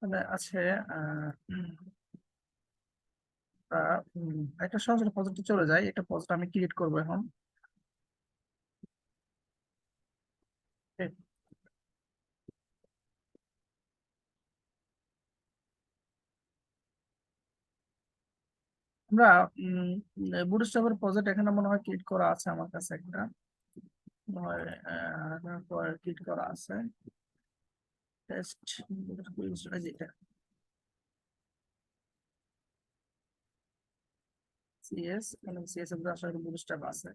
মানে আছে একটা সহজ প্রজেক্টে চলে যায়, একটা প্রজেক্ট আমি ক্রিয়েট করবো এখন। ঠিক। আমরা বুটস্ট্র্যাপের প্রজেক্ট এখানে মনে হয় ক্রিয়েট করা আছে আমার কাছে একটা, মনে হয় ক্রিয়েট করা আছে। টেস্ট যেটা সিএস, এখানে সিএস এর আসলে বুটস্ট্র্যাপ আছে।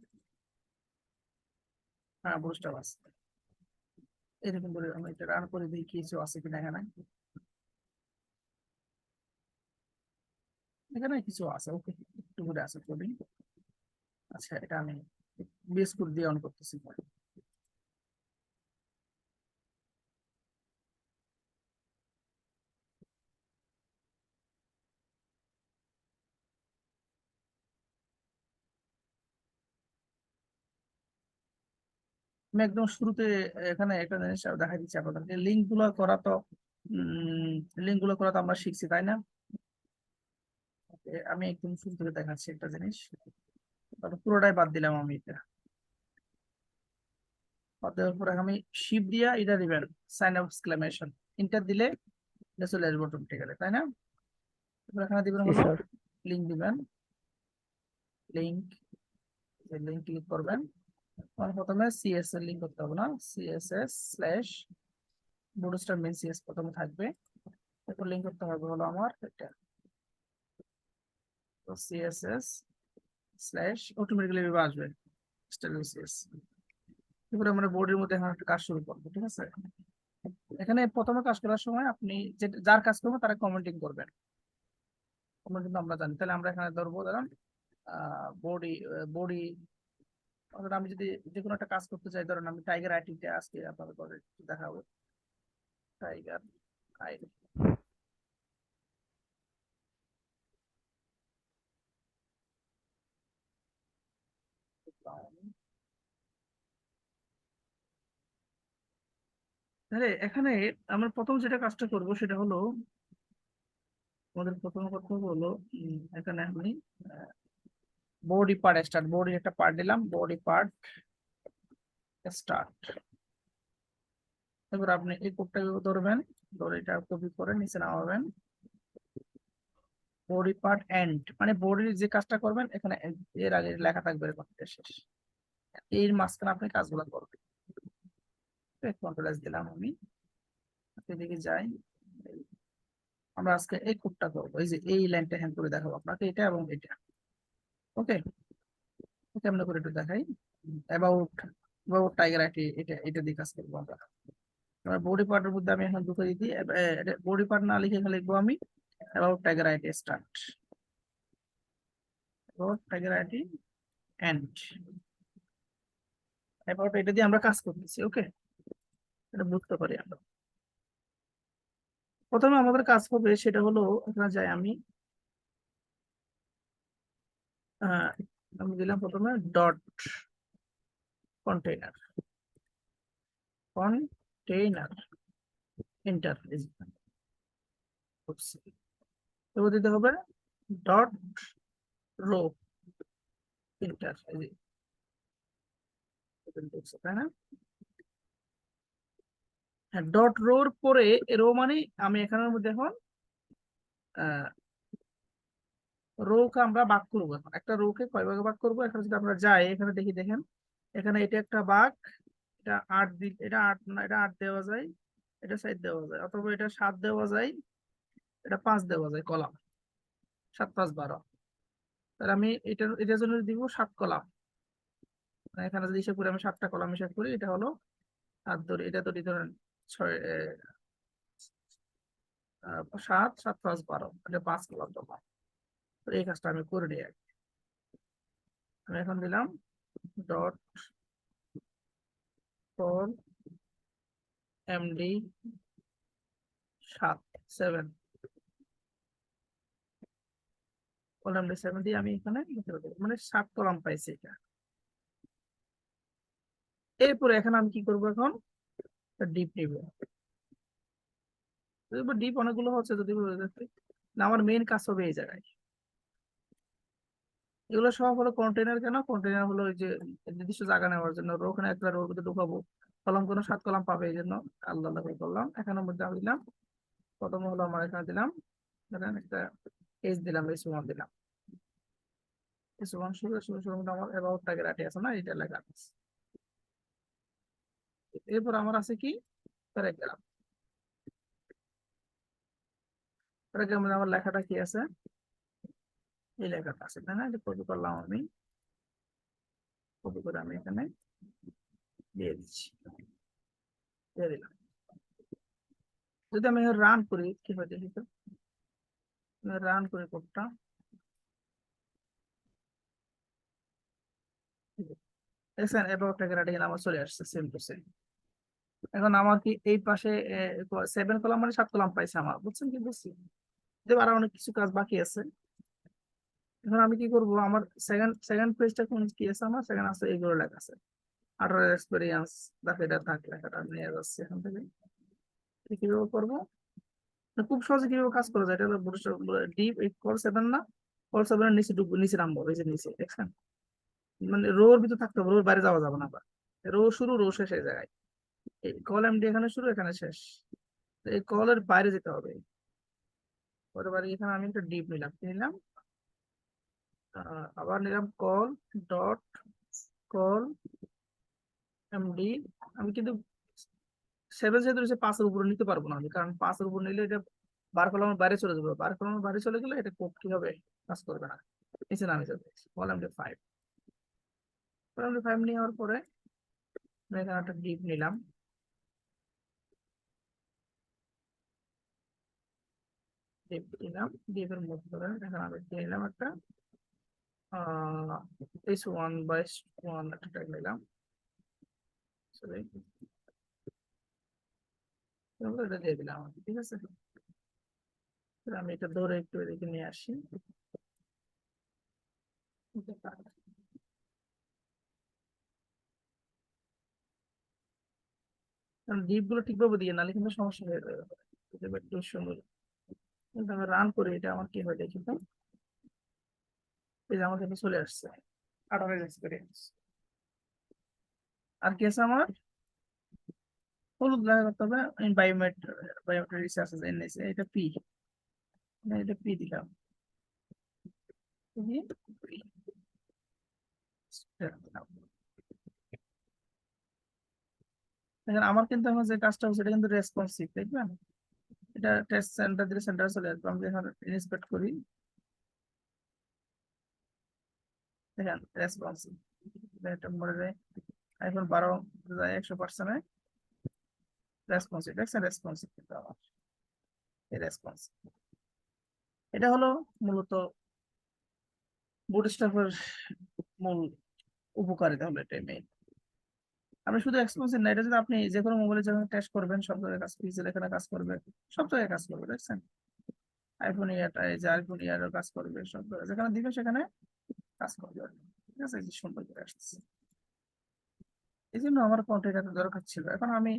হ্যাঁ, বুটস্ট্র্যাপ আছে। এরকম করে আমি এটা রান করে দিই কিছু আছে কিনা এখানে। এখানে কিছু আছে, ওকে, একটু করে আছে কোডিং। আচ্ছা, এটা আমি বেস কোড দিয়ে অন করতেছি। আমি একদম শুরুতে এখানে একটা জিনিস দেখা দিচ্ছি আপনাদের, লিঙ্ক গুলো করা তো লিঙ্ক গুলো করা তো আমরা শিখছি, তাই না? আমি একদম শুরু থেকে দেখাচ্ছি একটা জিনিস, তারপর পুরোটাই বাদ দিলাম আমি এটা। বাদ দেওয়ার পরে আমি শিপ দিয়া এটা দিবেন, সাইন আপ এক্সক্লেমেশন, ইন্টার দিলে এটা চলে আসবে অটোমেটিক্যালি, তাই না? এবার এখানে দিবেন জি হলো স্যার। লিঙ্ক দিবেন, লিঙ্ক, লিঙ্ক ক্লিক করবেন। আমার প্রথমে সিএস এর লিঙ্ক করতে হবে না, CSS slash Bootstrap main CS প্রথমে থাকবে, তারপর লিঙ্ক করতে হবে হলো আমার এটা, তো সিএসএস স্ল্যাশ অটোমেটিক্যালি এভাবে আসবে স্টাইল সিএস। এরপরে আমরা বোর্ডের মধ্যে এখন একটা কাজ শুরু করবো, ঠিক আছে? এখানে প্রথমে কাজ করার সময় আপনি যে যার কাজ করবেন তারা কমেন্টিং করবেন, কমেন্টিং আমরা জানি। তাহলে আমরা এখানে ধরবো, ধরেন বডি, বডি, আমি যদি যে কোনো একটা কাজ করতে চাই, ধরেন আমি টাইগার আইটিতে আজকে আপনাদের করে দেখাবো, টাইগার আইটি। তাহলে এখানে আমরা প্রথম যেটা কাজটা করব সেটা হলো, আমাদের প্রথম কথা হলো এখানে আমি বডি পার্ট স্টার্ট, বডি একটা পার্ট দিলাম, বডি পার্ট স্টার্ট। এবার আপনি এই কোডটা ধরবেন, ধরে এটা কপি করে নিচে নামাবেন, বডি পার্ট এন্ড, মানে বডির যে কাজটা করবেন এখানে এর আগে লেখা থাকবে এরকম, এটা শেষ, এর মাঝখানে আপনি কাজগুলো করবেন। কন্ট্রোল এস দিলাম আমি, এদিকে যাই। আমরা আজকে এই কোডটা করবো, এই যে এই লাইনটা হ্যান্ড করে দেখাবো আপনাকে, এটা এবং এটা। ওকে, কেমন করে একটু দেখাই। অ্যাবাউট, অ্যাবাউট টাইগার আইটি, এটা এটা দিয়ে কাজ করবো আমরা। এবার বডি পার্টের মধ্যে আমি এখন ঢুকে দিই, বডি পার্ট না লিখে এখানে লিখবো আমি about Tiger IT start, about Tiger IT end. About এটা দিয়ে আমরা কাজ করতেছি, ওকে, এটা বুঝতে পারি আমরা। প্রথমে আমাদের কাজ হবে সেটা হলো, এখানে যাই আমি, আহ, আমি দিলাম প্রথমে ডট কন্টেইনার, কন্টেইনার, এন্টার, এবার দিতে হবে ডট রো, এন্টার, তাই না? হ্যাঁ, ডট রোর পরে রো মানে আমি এখানের মধ্যে এখন রোকে আমরা ভাগ করবো, এখন একটা রোকে কয় ভাগে ভাগ করবো, এখানে যদি আমরা যাই এখানে দেখি, দেখেন এখানে এটা একটা ভাগ, এটা 8 দিক, এটা 8 না, এটা 8 দেওয়া যায়, এটা 7 দেওয়া যায়, অথবা এটা 7 দেওয়া যায়, এটা 5 দেওয়া যায় কলাম, 7 5 12। তাহলে আমি এটার জন্য দিব 7 কলাম, মানে এখানে যদি হিসাব করি, আমি 7টা কলাম হিসাব করি, এটা হলো 7 ধরে, এটা তো ধরেন 6 7 7 5 12, এটা 5 কলাম তো। তো এই কাজটা আমি করে নিই আগে। আমি এখন দিলাম dot for MD 7 7, column D 7 দিয়ে আমি এখানে লিখে দেবো, মানে 7 কলাম পাইছি এটা। এরপরে এখানে আমি কি করবো, এখন ডিপ নিব, ডিপ অনেকগুলো হচ্ছে যদি না, আমার মেইন কাজ হবে এই জায়গায়। এগুলো সব হলো কন্টেনার। কেন কন্টেনার হলো ওই যে নির্দিষ্ট জায়গা নেওয়ার জন্য, ওখানে একটা রোর মধ্যে ঢুকাবো, কলাম কোনো 7 কলাম পাবে এই জন্য আলাদা আলাদা করে করলাম। এখানের মধ্যে আমি দিলাম, প্রথম হলো আমার এখানে দিলাম, ধরেন একটা এজ দিলাম, S1 দিলাম, S1 শুরু শুরু শুরু মধ্যে আমার অ্যাবাউট টাইগার আছে না, এটা লেখা আছে। এরপর আমার আছে কি প্যারাগ্রাফ। প্যারাগ্রাফের মধ্যে আমার লেখাটা কি আছে, এই লেখাটা আছে তাই না, এটা কপি করলাম আমি, কপি করে আমি এখানে দিয়ে দিচ্ছি, দিয়ে দিলাম। যদি আমি রান করি কি হয় দেখি তো, রান করি কোডটা, দেখছেন অ্যাবাউট টাইগার এখানে আমার চলে আসছে সেম টু সেম। এখন আমার কি এই পাশে 7 কলাম মানে 7 কলাম পাইছে আমার, বুঝছেন কি বুঝছি, যে আরো অনেক কিছু কাজ বাকি আছে। এখন আমি কি করব, আমার সেকেন্ড সেকেন্ড পেজটা কোন কি আছে, আমার সেকেন্ড আছে এগুলো লেখা আছে, 18 এক্সপিরিয়েন্স দেখে এটা থাক, লেখাটা নিয়ে যাচ্ছে এখান থেকে। এটা কিভাবে করবো, মানে খুব সহজে কিভাবে কাজ করা যায়, এটা হলো ডিপ কল 7 না, কল 7 নিচে ঢুকবো, নিচে নামবো, এই যে নিচে দেখছেন, মানে রোর ভিতরে থাকতে হবে, রোর বাইরে যাওয়া যাবে না আবার, রো শুরু রো শেষ এই জায়গায়, এই কল এমডি এখানে শুরু এখানে শেষ, তো এই কলের বাইরে যেতে হবে। পরের বারে এখানে আমি একটা ডিপ নিলাম, কি নিলাম, আবার নিলাম কল ডট কল এমডি। আমি কিন্তু 7 যেহেতু রয়েছে 5-এর উপরে নিতে পারবো না আমি, কারণ 5-এর উপর নিলে এটা 12 কলামের বাইরে চলে যাবে, 12 কলামের বাইরে চলে গেলে এটা কোড কি হবে, কাজ করবে না, নিচে নামে যাবে। কল এমডি 5, কল এমডি 5 নেওয়ার পরে আমি এখানে একটা ডিপ নিলাম, ডিপ নিলাম, ডিপের মধ্যে ধরেন এখানে আমি দিয়ে নিলাম একটা S1 একটা ট্যাগ নিলাম, সরি এটা দিয়ে দিলাম, ঠিক আছে। এবার আমি এটা ধরে একটু এদিকে নিয়ে আসি, কারণ ডিপ গুলো ঠিকভাবে দিয়ে নাহলে কিন্তু সমস্যা হয়ে যাবে। এটা একটু সুন্দর, কিন্তু আমি রান করি, এটা আমার কি হয় দেখি তো, এই যে আমার কাছে চলে আসছে 18 এক্সপিরিয়েন্স। আর কি আছে আমার, হলুদ লাগা করতে হবে, বায়োমেট্রিক রিসার্চ এনএসএ, এটা পি, এটা পি দিলাম, দিয়ে P দিলাম। দেখেন আমার কিন্তু আমার যে কাজটা হচ্ছে এটা কিন্তু রেসপন্সিভ, দেখবেন এটা টেস্ট সেন্টার দিলে সেন্টার চলে আসবে। আমি যখন ইন্সপেক্ট করি দেখেন রেসপন্সিভ, এটা মনে যায় এখন 12 যায় 100%-এ রেসপন্সিভ, দেখছেন রেসপন্সিভ কিন্তু আমার এই রেসপন্সিভ। এটা হলো মূলত বুটস্ট্র্যাপের মূল উপকারিতা, হলো এটাই মেইন। আপনি শুধু এক্সপেন্সিভ না, এটা যদি আপনি যে কোনো মোবাইলে যখন টেস্ট করবেন সব জায়গায় কাজ, পিক্সেল এখানে কাজ করবে, সব জায়গায় কাজ করবে, দেখছেন আইফোন ইয়ারটা, এই যে আইফোন ইয়ারও কাজ করবে, সব জায়গায় যেখানে দিবে সেখানে কাজ করবে, ঠিক আছে, এই যে সুন্দর করে আসছে। এই জন্য আমার ফন্টের এত দরকার ছিল। এখন আমি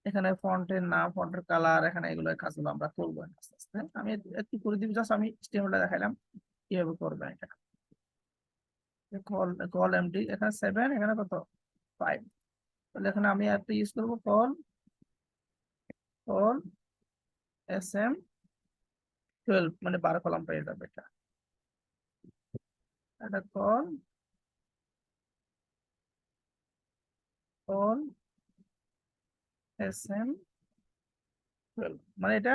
এখানে ফন্টের নাম, ফন্টের কালার, এখানে এগুলো কাজগুলো আমরা করবো আস্তে আস্তে। আমি একটু করে দিব, জাস্ট আমি স্টেমটা দেখাইলাম কিভাবে করবেন এটা। কল কল এমডি এখানে 7, এখানে কত 5, তাহলে এখানে আমি একটা ইউজ করবো কল, কল SM 12, মানে 12 কলাম পেয়ে যাবে এটা, এটা কল, কল SM 12, মানে এটা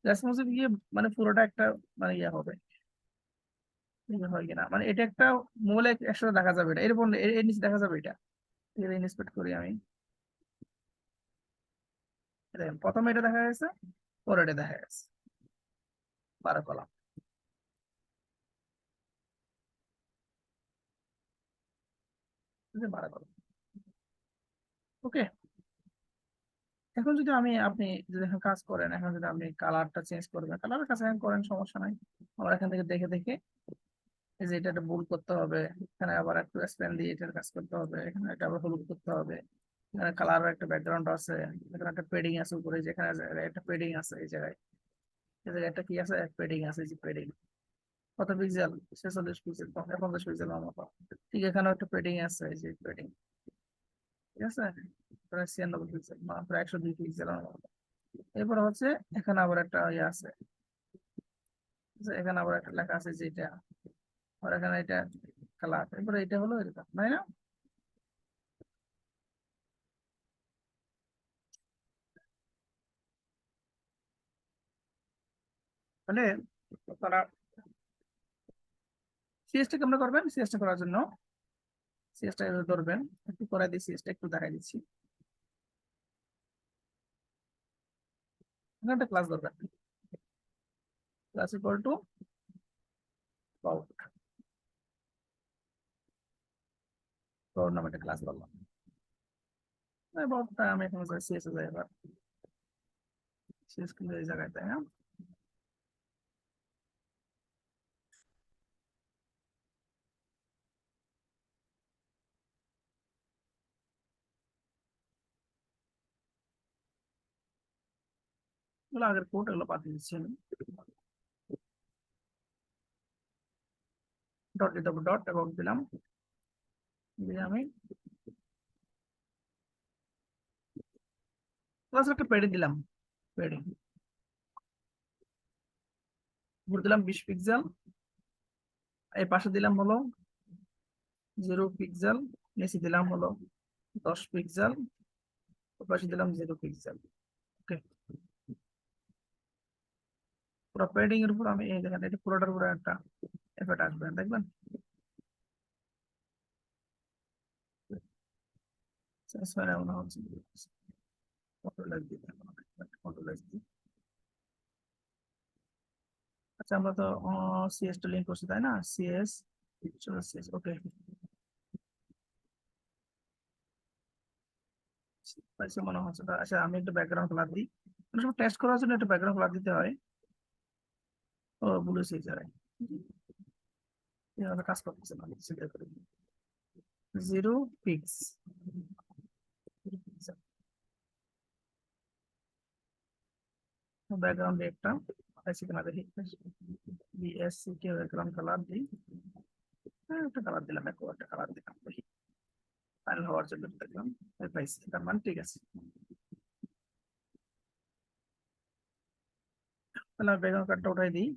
রেসপন্সিভ গিয়ে মানে পুরোটা একটা মানে ইয়ে হবে, ইয়ে হয় কিনা, মানে এটা একটা মোবাইলে একসাথে দেখা যাবে, এটা এরপর এর নিচে দেখা যাবে এটা, এটা ইন্সপেক্ট করি আমি, দেখেন প্রথমে এটা দেখা গেছে, পরে এটা দেখা গেছে 12 কলাম, 12 কলাম। ওকে, এখন যদি আমি আপনি যদি এখন কাজ করেন, এখন যদি আপনি কালারটা চেঞ্জ করবেন, কালারের কাছে এখন করেন সমস্যা নাই, আমার এখান থেকে দেখে দেখে এই যে এটা একটা ভুল করতে হবে, এখানে আবার একটু স্প্যান দিয়ে এটার কাজ করতে হবে, এখানে এটা আবার হলুদ করতে হবে, এখানে কালার একটা ব্যাকগ্রাউন্ড আছে, এখানে একটা পেডিং আছে উপরে, যেখানে একটা পেডিং আছে এই জায়গায়, এই জায়গায় একটা কি আছে, পেডিং আছে, যে পেডিং কত পিক্সেল, 46 পিক্সেল, 50 পিক্সেল মতো। ঠিক এখানে একটা পেডিং আছে, এই যে পেডিং, ঠিক আছে, প্রায় 96 পিক্সেল, প্রায় 102 পিক্সেল মতো। এরপর হচ্ছে এখানে আবার একটা ইয়ে আছে, এখানে আবার একটা লেখা আছে যেটা, আর এখানে এটা কালার, এরপরে এটা হলো এরকম, তাই না? মানে তারা সিএসটা কেমন করবেন, সিএসটা করার জন্য সিএসটা ধরবেন, একটু করে দিই, সিএসটা একটু দেখাই দিচ্ছি। এখানে একটা ক্লাস ধরবেন, class equal to bout, bout নামে একটা ক্লাস বললাম। বাউটটা আমি এখন সিএস এ যাই, এবার সিএস কিন্তু এই জায়গায়, তাই না? এগুলো আগের কোড, এগুলো পাঠিয়ে দিচ্ছি আমি। ডট দিতে হবে, ডট অ্যাবাউট দিলাম, দিয়ে আমি ক্লাস একটা পেডে দিলাম, পেডে উপর দিলাম 20 পিক্সেল, এই পাশে দিলাম হলো 0 পিক্সেল, নিচে দিলাম হলো 10 পিক্সেল, ওই পাশে দিলাম 0 পিক্সেল। ওকে, পুরো পেডিং এর উপর আমি এই দেখেন, এটা পুরোটার উপরে একটা এফেক্ট আসবে, দেখবেন? মনে হচ্ছে কন্ট্রোল এস দিতে হবে, কন্ট্রোল এস দিই। আচ্ছা, আমরা তো সিএস টা লিঙ্ক করছি, তাই না? সিএস, সিএস, ওকে, পাইছে মনে হচ্ছে। আচ্ছা, আমি একটু ব্যাকগ্রাউন্ড কালার দিই, অনেক সময় টেস্ট করার জন্য একটু ব্যাকগ্রাউন্ড কালার দিতে হয়। ও ব্লু সিজারে এভাবে কাজ করতেছে না, সিলেক্ট করে 0 পিক্স, ব্যাকগ্রাউন্ড একটা পাইছি কিনা দেখি, বিএসসি কে ব্যাকগ্রাউন্ড কালার দিই। হ্যাঁ, একটা কালার দিলাম, একটা কালার দিলাম, দেখি ফাইনাল হওয়ার জন্য দেখলাম, পাইছি, তার মানে ঠিক আছে। তাহলে আমি ব্যাকগ্রাউন্ড কার্ডটা উঠাই দিই।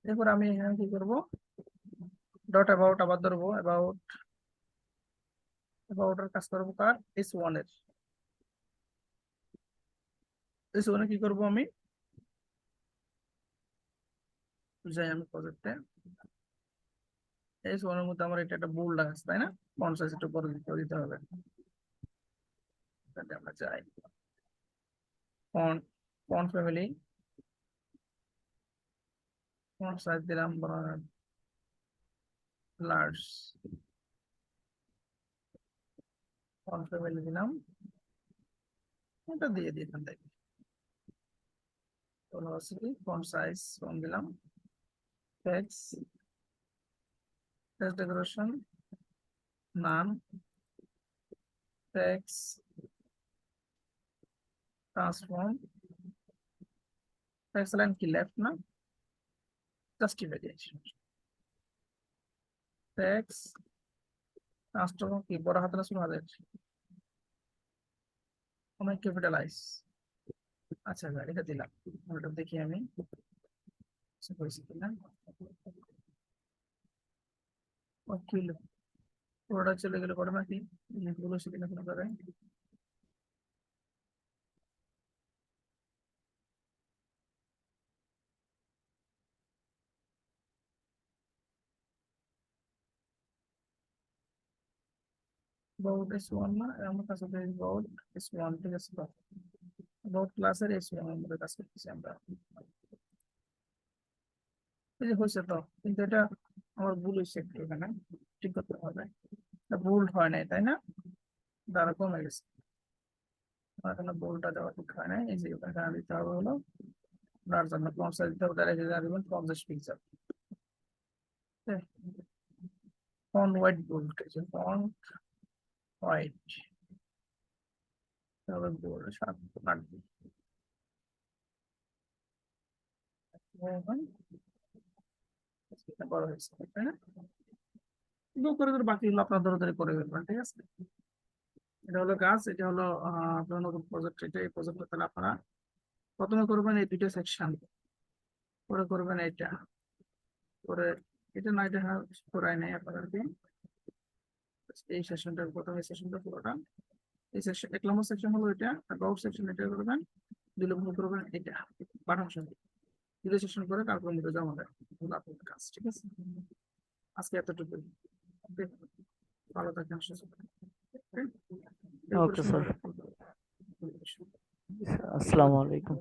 এরপর আমি এখানে কি করবো, ডট অ্যাবাউট আবার ধরবো, অ্যাবাউট, অ্যাবাউটের কাজ করবো কার, S1 এর, S1 এ কি করবো আমি, যাই আমি প্রজেক্টে, S1 এর মধ্যে আমার এটা একটা বোল্ড আছে, তাই না? ফন্ট সাইজ একটু বড় দিতে হবে, তাহলে আমরা যাই font, font family, font size দিলাম লার্জ, ফন্ট ফ্যামিলি দিলাম, এটা দিয়ে দিই এখান থেকে, ফন্ট সাইজ কম দিলাম, টেক্সট, টেক্সট ডেকোরেশন নান, টেক্সট ট্রান্সফর্ম, টেক্সট লাইন কি লেফট না, জাস্টিফিকেশন, টেক্সট ট্রান্সফর্ম কি বড় হাতের না ছোট হাতের, অনেক ক্যাপিটালাইজ। আচ্ছা ভাই, এটা দিলাম, ওটা দেখি আমি হয়েছে কিনা, ও কি হলো? পুরোটা চলে গেলে করে নাকি, লিঙ্কগুলো সেখানে কোনো করে, about S1 না, আমার কাছে about S1, ঠিক আছে, about ক্লাসের S1 এর মধ্যে কাজ করতেছি আমরা। এই যে হয়েছে তো, কিন্তু এটা আমার ভুল হয়েছে একটু, এখানে ঠিক করতে হবে, এটা ভুল হয় নাই, তাই না? দ্বারা কমে গেছে, আমার এখানে ভুলটা দেওয়া ঠিক হয় নাই, এই যে এখানে দিতে হবে হলো আপনার জন্য ফন্ট সাইজ দিতে হবে, তার এখানে দিবেন 50 pixel, font white bold, font white, তাহলে বড় 7 কাটবে। এখন এটা বড় হয়েছে, তাই না? দু করে করে বাকিগুলো আপনার ধরে ধরে করে ফেলবেন, ঠিক আছে? এটা হলো গাছ, এটা হলো আপনার নতুন প্রজেক্ট। এটা এই প্রজেক্টটা তাহলে আপনারা প্রথমে করবেন এই দুইটা সেকশন, পরে করবেন এটা, পরে এটা না, এটা করাই নাই আপনাদেরকে। এই সেশনটার প্রথম এই সেশনটা পুরোটা, এই সেকশন 1 নম্বর সেকশন হলো এটা, আর আউট সেকশন এটা করবেন, 2 নম্বর করবেন এটা বাটন সঙ্গে, সেশন করে তারপর মধ্যে জমা দেয়, এগুলো আপনাদের কাজ, ঠিক আছে? আজকে এতটুকু। Okay? ভালো থাকেন, সুস্থ থাকেন। Okay? এরপরে ওকে সুন্দর স্যার। একটা ফোন করবেন। আসসালামু আলাইকুম।